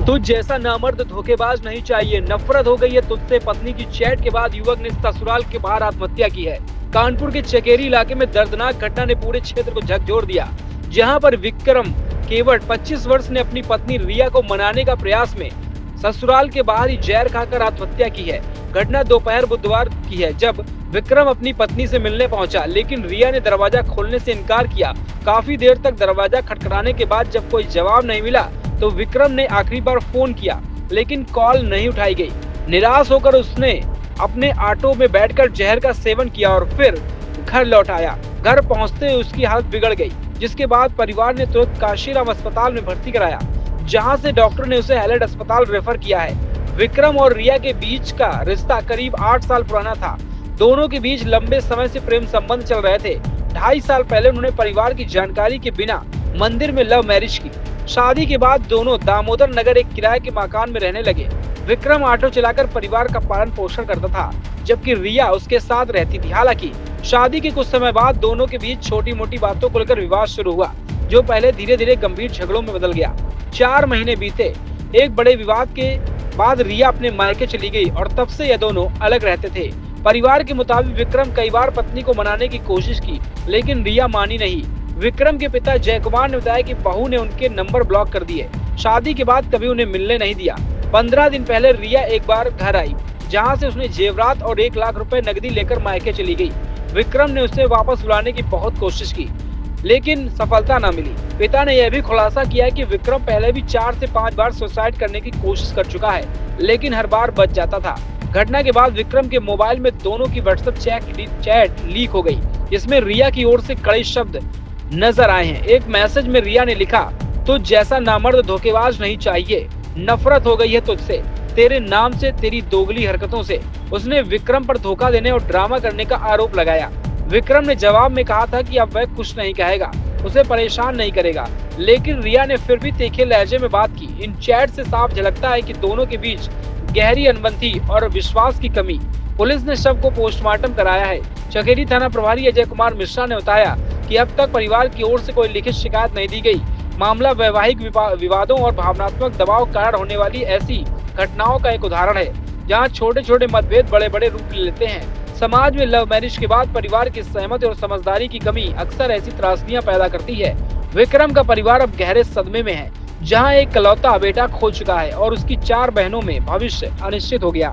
तुझ जैसा नामर्द धोखेबाज नहीं चाहिए, नफरत हो गई है तुझसे। पत्नी की चैट के बाद युवक ने ससुराल के बाहर आत्महत्या की है। कानपुर के चकेरी इलाके में दर्दनाक घटना ने पूरे क्षेत्र को झकझोर दिया, जहां पर विक्रम केवट 25 वर्ष ने अपनी पत्नी रिया को मनाने का प्रयास में ससुराल के बाहर ही जहर खाकर आत्महत्या की है। घटना दोपहर बुधवार की है, जब विक्रम अपनी पत्नी से मिलने पहुंचा, लेकिन रिया ने दरवाजा खोलने से इनकार किया। काफी देर तक दरवाजा खटखटाने के बाद जब कोई जवाब नहीं मिला तो विक्रम ने आखिरी बार फोन किया, लेकिन कॉल नहीं उठाई गई। निराश होकर उसने अपने ऑटो में बैठकर जहर का सेवन किया और फिर घर लौट आया। घर पहुंचते ही उसकी हालत बिगड़ गई, जिसके बाद परिवार ने तुरंत काशीराम अस्पताल में भर्ती कराया, जहां से डॉक्टर ने उसे हैलेट अस्पताल रेफर किया है। विक्रम और रिया के बीच का रिश्ता करीब 8 साल पुराना था। दोनों के बीच लंबे समय से प्रेम संबंध चल रहे थे। 2.5 साल पहले उन्होंने परिवार की जानकारी के बिना मंदिर में लव मैरिज की। शादी के बाद दोनों दामोदर नगर एक किराए के मकान में रहने लगे। विक्रम ऑटो चलाकर परिवार का पालन पोषण करता था, जबकि रिया उसके साथ रहती थी। हालांकि शादी के कुछ समय बाद दोनों के बीच छोटी मोटी बातों को लेकर विवाद शुरू हुआ, जो पहले धीरे धीरे गंभीर झगड़ों में बदल गया। 4 महीने बीते। एक बड़े विवाद के बाद रिया अपने मायके चली गई और तब से ये दोनों अलग रहते थे। परिवार के मुताबिक विक्रम कई बार पत्नी को मनाने की कोशिश की, लेकिन रिया मानी नहीं। विक्रम के पिता जय कुमार ने बताया कि बहू ने उनके नंबर ब्लॉक कर दिए। शादी के बाद कभी उन्हें मिलने नहीं दिया। 15 दिन पहले रिया एक बार घर आई, जहां से उसने जेवरात और 1 लाख रुपए नकदी लेकर मायके चली गई। विक्रम ने उसे वापस बुलाने की बहुत कोशिश की, लेकिन सफलता न मिली। पिता ने यह भी खुलासा किया कि विक्रम पहले भी 4 से 5 बार सुसाइड करने की कोशिश कर चुका है, लेकिन हर बार बच जाता था। घटना के बाद विक्रम के मोबाइल में दोनों की व्हाट्सएप चैट लीक हो गई, जिसमें रिया की ओर से कड़े शब्द नजर आए हैं। एक मैसेज में रिया ने लिखा, तुझ जैसा नामर्द धोखेबाज नहीं चाहिए, नफरत हो गई है तुझसे, तेरे नाम से, तेरी दोगली हरकतों से। उसने विक्रम पर धोखा देने और ड्रामा करने का आरोप लगाया। विक्रम ने जवाब में कहा था कि अब वह कुछ नहीं कहेगा, उसे परेशान नहीं करेगा, लेकिन रिया ने फिर भी तीखे लहजे में बात की। इन चैट से साफ झलकता है कि दोनों के बीच गहरी अनबन और विश्वास की कमी। पुलिस ने शव को पोस्टमार्टम कराया है। चकेरी थाना प्रभारी अजय कुमार मिश्रा ने बताया कि अब तक परिवार की ओर से कोई लिखित शिकायत नहीं दी गई। मामला वैवाहिक विवादों और भावनात्मक दबाव के कारण होने वाली ऐसी घटनाओं का एक उदाहरण है, जहां छोटे छोटे मतभेद बड़े बड़े रूप ले लेते हैं। समाज में लव मैरिज के बाद परिवार की सहमति और समझदारी की कमी अक्सर ऐसी त्रासदियां पैदा करती है। विक्रम का परिवार अब गहरे सदमे में है, जहां एक इकलौता बेटा खो चुका है और उसकी 4 बहनों में भविष्य अनिश्चित हो गया।